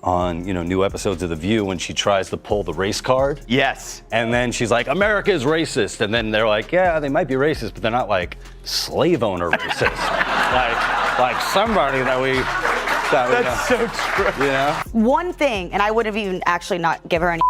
on, new episodes of The View when she tries to pull the race card. Yes. And then she's like, America is racist. And then they're like, yeah, they might be racist, but they're not like slave owner racist. like somebody That's so true. Yeah. One thing, and I would have even actually not give her any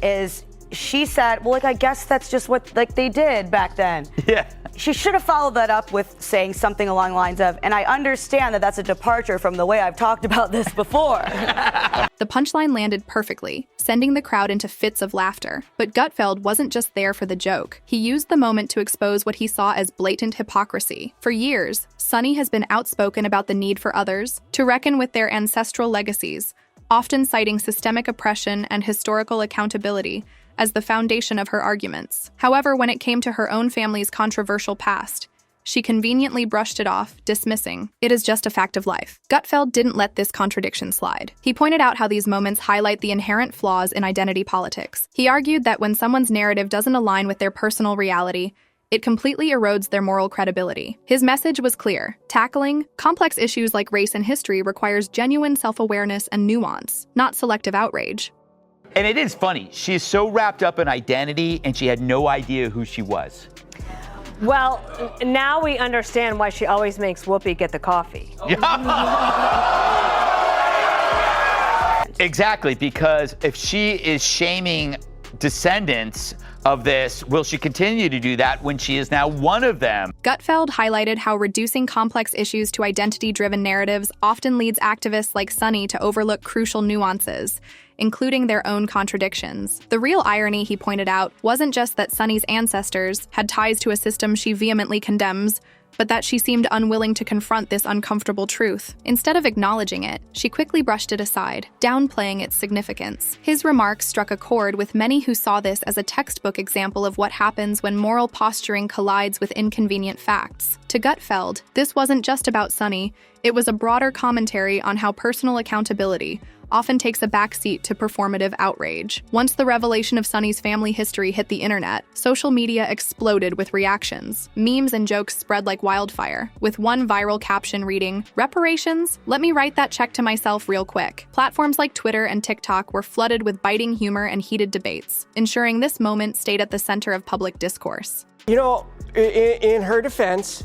is she said, well, I guess that's just what they did back then. Yeah. She should have followed that up with saying something along the lines of, and I understand that that's a departure from the way I've talked about this before. The punchline landed perfectly, sending the crowd into fits of laughter. But Gutfeld wasn't just there for the joke. He used the moment to expose what he saw as blatant hypocrisy. For years, Sonny has been outspoken about the need for others to reckon with their ancestral legacies, often citing systemic oppression and historical accountability as the foundation of her arguments. However, when it came to her own family's controversial past, she conveniently brushed it off, dismissing, "It is just a fact of life." Gutfeld didn't let this contradiction slide. He pointed out how these moments highlight the inherent flaws in identity politics. He argued that when someone's narrative doesn't align with their personal reality, it completely erodes their moral credibility. His message was clear. Tackling complex issues like race and history requires genuine self-awareness and nuance, not selective outrage. And it is funny. She's so wrapped up in identity, and she had no idea who she was. Well, now we understand why she always makes Whoopi get the coffee. Exactly, because if she is shaming descendants of this, will she continue to do that when she is now one of them? Gutfeld highlighted how reducing complex issues to identity-driven narratives often leads activists like Sonny to overlook crucial nuances, including their own contradictions. The real irony, he pointed out, wasn't just that Sonny's ancestors had ties to a system she vehemently condemns, but that she seemed unwilling to confront this uncomfortable truth. Instead of acknowledging it, she quickly brushed it aside, downplaying its significance. His remarks struck a chord with many who saw this as a textbook example of what happens when moral posturing collides with inconvenient facts. To Gutfeld, this wasn't just about Sonny, it was a broader commentary on how personal accountability often takes a backseat to performative outrage. Once the revelation of Sonny's family history hit the internet, social media exploded with reactions. Memes and jokes spread like wildfire, with one viral caption reading, "Reparations? Let me write that check to myself real quick." Platforms like Twitter and TikTok were flooded with biting humor and heated debates, ensuring this moment stayed at the center of public discourse. You know, in her defense,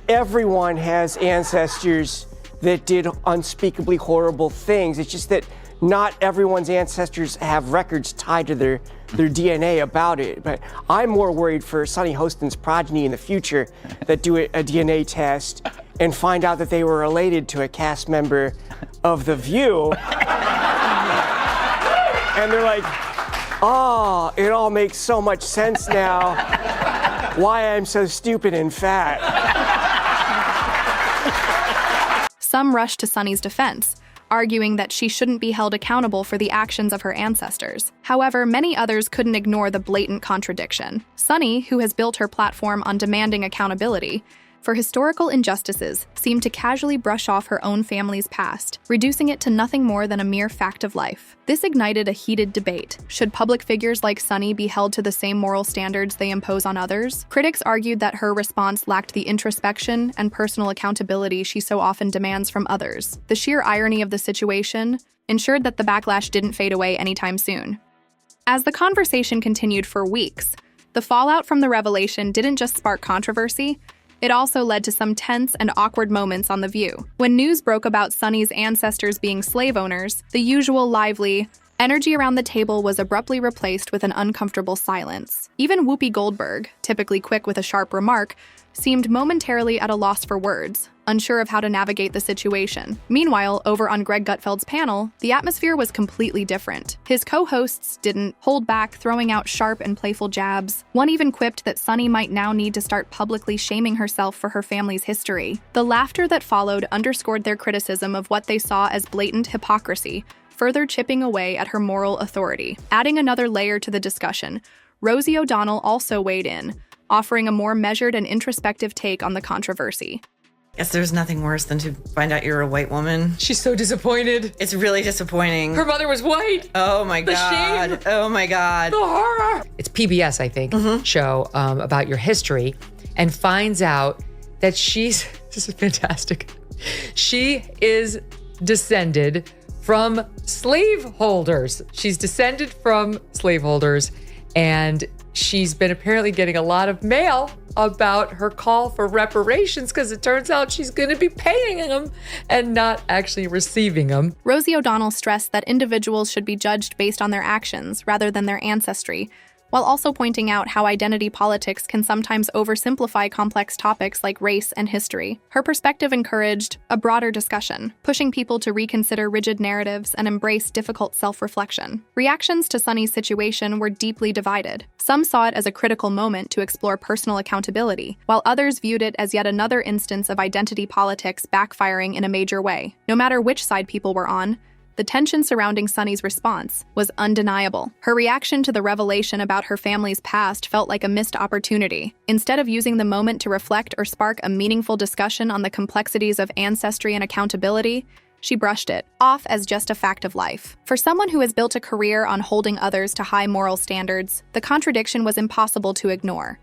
everyone has ancestors that did unspeakably horrible things. It's just that not everyone's ancestors have records tied to their DNA about it. But I'm more worried for Sonny Hostin's progeny in the future that do a DNA test and find out that they were related to a cast member of The View. And they're like, oh, it all makes so much sense now why I'm so stupid and fat. Some rushed to Sonny's defense, arguing that she shouldn't be held accountable for the actions of her ancestors. However, many others couldn't ignore the blatant contradiction. Sonny, who has built her platform on demanding accountability for historical injustices, seemed to casually brush off her own family's past, reducing it to nothing more than a mere fact of life. This ignited a heated debate. Should public figures like Sonny be held to the same moral standards they impose on others? Critics argued that her response lacked the introspection and personal accountability she so often demands from others. The sheer irony of the situation ensured that the backlash didn't fade away anytime soon. As the conversation continued for weeks, the fallout from the revelation didn't just spark controversy, it also led to some tense and awkward moments on The View. When news broke about Sonny's ancestors being slave owners, the usual lively energy around the table was abruptly replaced with an uncomfortable silence. Even Whoopi Goldberg, typically quick with a sharp remark, seemed momentarily at a loss for words, unsure of how to navigate the situation. Meanwhile, over on Greg Gutfeld's panel, the atmosphere was completely different. His co-hosts didn't hold back, throwing out sharp and playful jabs. One even quipped that Sonny might now need to start publicly shaming herself for her family's history. The laughter that followed underscored their criticism of what they saw as blatant hypocrisy, further chipping away at her moral authority. Adding another layer to the discussion, Rosie O'Donnell also weighed in, offering a more measured and introspective take on the controversy. Guess there's nothing worse than to find out you're a white woman. She's so disappointed. It's really disappointing. Her mother was white. Oh my God. Shame. Oh my God. The horror. It's PBS, I think, show about your history, and finds out that this is fantastic. She is descended from slaveholders. She's descended from slaveholders, and she's been apparently getting a lot of mail about her call for reparations because it turns out she's going to be paying them and not actually receiving them. Rosie O'Donnell stressed that individuals should be judged based on their actions rather than their ancestry, while also pointing out how identity politics can sometimes oversimplify complex topics like race and history. Her perspective encouraged a broader discussion, pushing people to reconsider rigid narratives and embrace difficult self-reflection. Reactions to Sunny's situation were deeply divided. Some saw it as a critical moment to explore personal accountability, while others viewed it as yet another instance of identity politics backfiring in a major way. No matter which side people were on, the tension surrounding Sunny's response was undeniable. Her reaction to the revelation about her family's past felt like a missed opportunity. Instead of using the moment to reflect or spark a meaningful discussion on the complexities of ancestry and accountability, she brushed it off as just a fact of life. For someone who has built a career on holding others to high moral standards, the contradiction was impossible to ignore.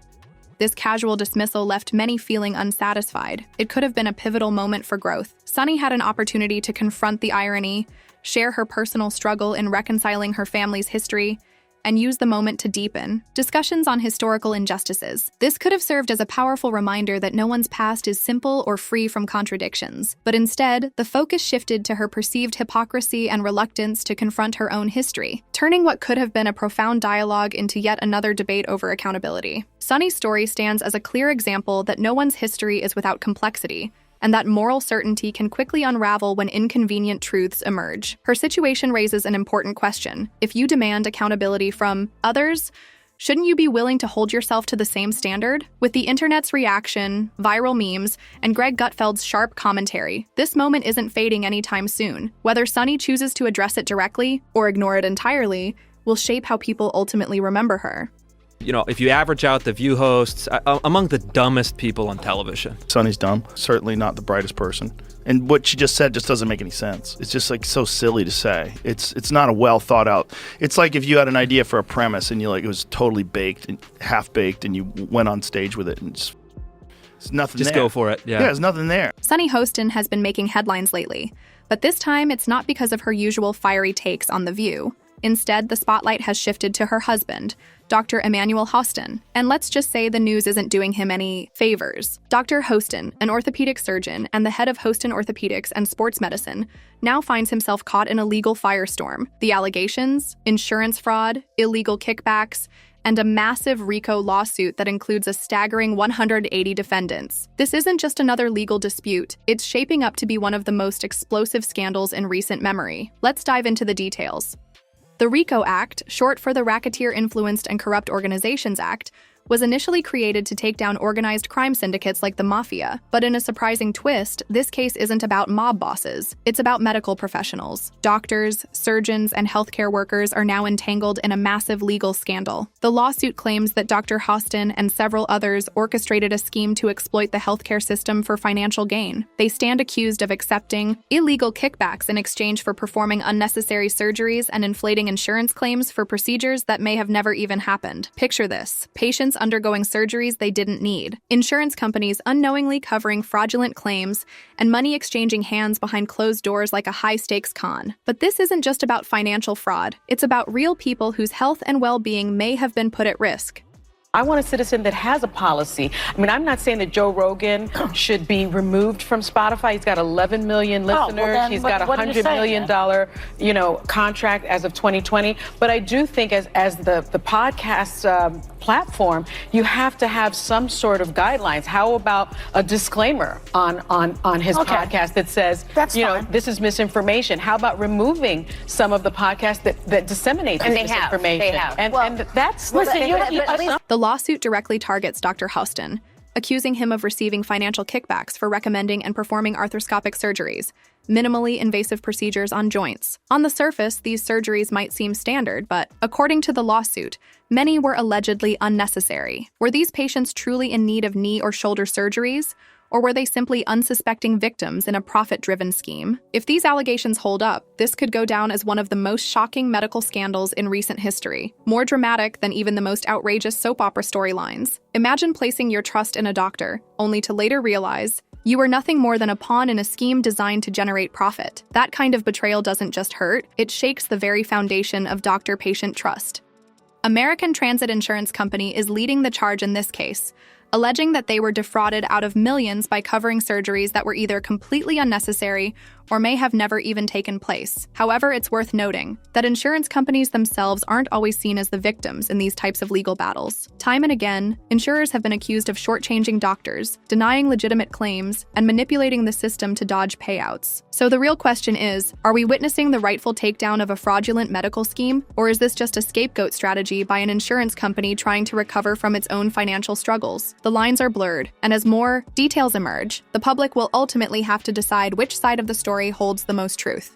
This casual dismissal left many feeling unsatisfied. It could have been a pivotal moment for growth. Sunny had an opportunity to confront the irony, share her personal struggle in reconciling her family's history, and use the moment to deepen discussions on historical injustices. This could have served as a powerful reminder that no one's past is simple or free from contradictions, but instead, the focus shifted to her perceived hypocrisy and reluctance to confront her own history, turning what could have been a profound dialogue into yet another debate over accountability. Sunny's story stands as a clear example that no one's history is without complexity, and that moral certainty can quickly unravel when inconvenient truths emerge. Her situation raises an important question. If you demand accountability from others, shouldn't you be willing to hold yourself to the same standard? With the internet's reaction, viral memes, and Greg Gutfeld's sharp commentary, this moment isn't fading anytime soon. Whether Sunny chooses to address it directly or ignore it entirely will shape how people ultimately remember her. You know, if you average out the View hosts, among the dumbest people on television. Sunny's dumb. Certainly not the brightest person. And what she just said just doesn't make any sense. It's just like so silly to say. It's not a well thought out. It's like if you had an idea for a premise and it was totally baked and half baked and you went on stage with it and it's nothing just there. Go for it. Yeah, there's nothing there. Sunny Hostin has been making headlines lately, but this time it's not because of her usual fiery takes on The View. Instead, the spotlight has shifted to her husband, Dr. Emmanuel Hostin. And let's just say the news isn't doing him any favors. Dr. Hostin, an orthopedic surgeon and the head of Hostin Orthopedics and Sports Medicine, now finds himself caught in a legal firestorm. The allegations, insurance fraud, illegal kickbacks, and a massive RICO lawsuit that includes a staggering 180 defendants. This isn't just another legal dispute. It's shaping up to be one of the most explosive scandals in recent memory. Let's dive into the details. The RICO Act, short for the Racketeer Influenced and Corrupt Organizations Act, was initially created to take down organized crime syndicates like the mafia. But in a surprising twist, this case isn't about mob bosses. It's about medical professionals. Doctors, surgeons, and healthcare workers are now entangled in a massive legal scandal. The lawsuit claims that Dr. Hostin and several others orchestrated a scheme to exploit the healthcare system for financial gain. They stand accused of accepting illegal kickbacks in exchange for performing unnecessary surgeries and inflating insurance claims for procedures that may have never even happened. Picture this: patients undergoing surgeries they didn't need, insurance companies unknowingly covering fraudulent claims, and money exchanging hands behind closed doors like a high-stakes con. But this isn't just about financial fraud. It's about real people whose health and well-being may have been put at risk. I want a citizen that has a policy. I mean, I'm not saying that Joe Rogan should be removed from Spotify. He's got 11 million listeners. He's got a $100 million, contract as of 2020. But I do think as the podcast platform, you have to have some sort of guidelines. How about a disclaimer on his podcast that says, this is misinformation? How about removing some of the podcasts that disseminate this misinformation? They have. And that's The lawsuit directly targets Dr. Hostin, accusing him of receiving financial kickbacks for recommending and performing arthroscopic surgeries, minimally invasive procedures on joints. On the surface, these surgeries might seem standard, but according to the lawsuit, many were allegedly unnecessary. Were these patients truly in need of knee or shoulder surgeries? Or were they simply unsuspecting victims in a profit-driven scheme? If these allegations hold up, this could go down as one of the most shocking medical scandals in recent history, more dramatic than even the most outrageous soap opera storylines. Imagine placing your trust in a doctor, only to later realize You were nothing more than a pawn in a scheme designed to generate profit. That kind of betrayal doesn't just hurt, it shakes the very foundation of doctor-patient trust. American Transit Insurance Company is leading the charge in this case, alleging that they were defrauded out of millions by covering surgeries that were either completely unnecessary or may have never even taken place. However, it's worth noting that insurance companies themselves aren't always seen as the victims in these types of legal battles. Time and again, insurers have been accused of shortchanging doctors, denying legitimate claims, and manipulating the system to dodge payouts. So the real question is, are we witnessing the rightful takedown of a fraudulent medical scheme, or is this just a scapegoat strategy by an insurance company trying to recover from its own financial struggles? The lines are blurred, and as more details emerge, the public will ultimately have to decide which side of the story holds the most truth.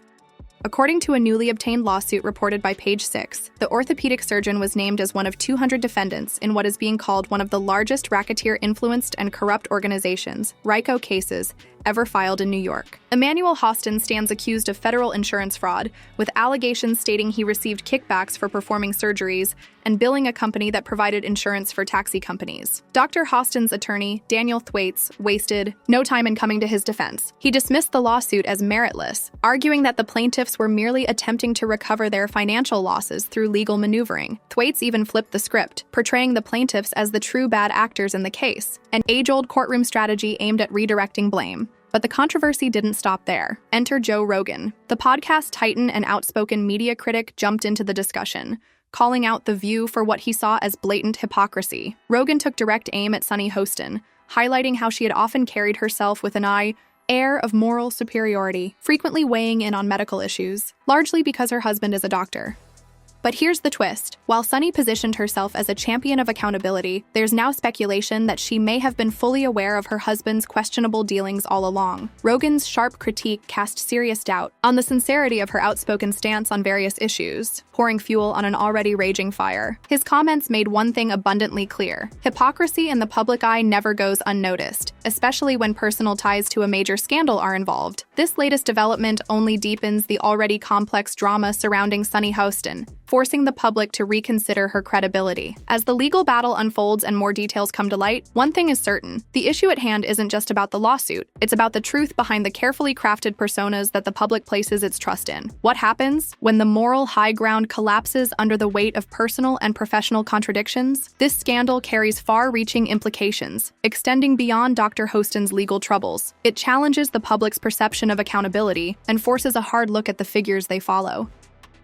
According to a newly obtained lawsuit reported by Page 6, the orthopedic surgeon was named as one of 200 defendants in what is being called one of the largest racketeer-influenced and corrupt organizations, RICO cases, ever filed in New York. Emmanuel Hostin stands accused of federal insurance fraud, with allegations stating he received kickbacks for performing surgeries and billing a company that provided insurance for taxi companies. Dr. Hostin's attorney, Daniel Thwaites, wasted no time in coming to his defense. He dismissed the lawsuit as meritless, arguing that the plaintiffs were merely attempting to recover their financial losses through legal maneuvering. Thwaites even flipped the script, portraying the plaintiffs as the true bad actors in the case, an age-old courtroom strategy aimed at redirecting blame. But the controversy didn't stop there. Enter Joe Rogan. The podcast titan and outspoken media critic jumped into the discussion, calling out The View for what he saw as blatant hypocrisy. Rogan took direct aim at Sunny Hostin, highlighting how she had often carried herself with an air of moral superiority, frequently weighing in on medical issues, largely because her husband is a doctor. But here's the twist. While Sunny positioned herself as a champion of accountability, there's now speculation that she may have been fully aware of her husband's questionable dealings all along. Rogan's sharp critique cast serious doubt on the sincerity of her outspoken stance on various issues, pouring fuel on an already raging fire. His comments made one thing abundantly clear. Hypocrisy in the public eye never goes unnoticed, especially when personal ties to a major scandal are involved. This latest development only deepens the already complex drama surrounding Sunny Hostin, forcing the public to reconsider her credibility. As the legal battle unfolds and more details come to light, one thing is certain. The issue at hand isn't just about the lawsuit, it's about the truth behind the carefully crafted personas that the public places its trust in. What happens when the moral high ground collapses under the weight of personal and professional contradictions? This scandal carries far-reaching implications, extending beyond Dr. Hostin's legal troubles. It challenges the public's perception of accountability and forces a hard look at the figures they follow.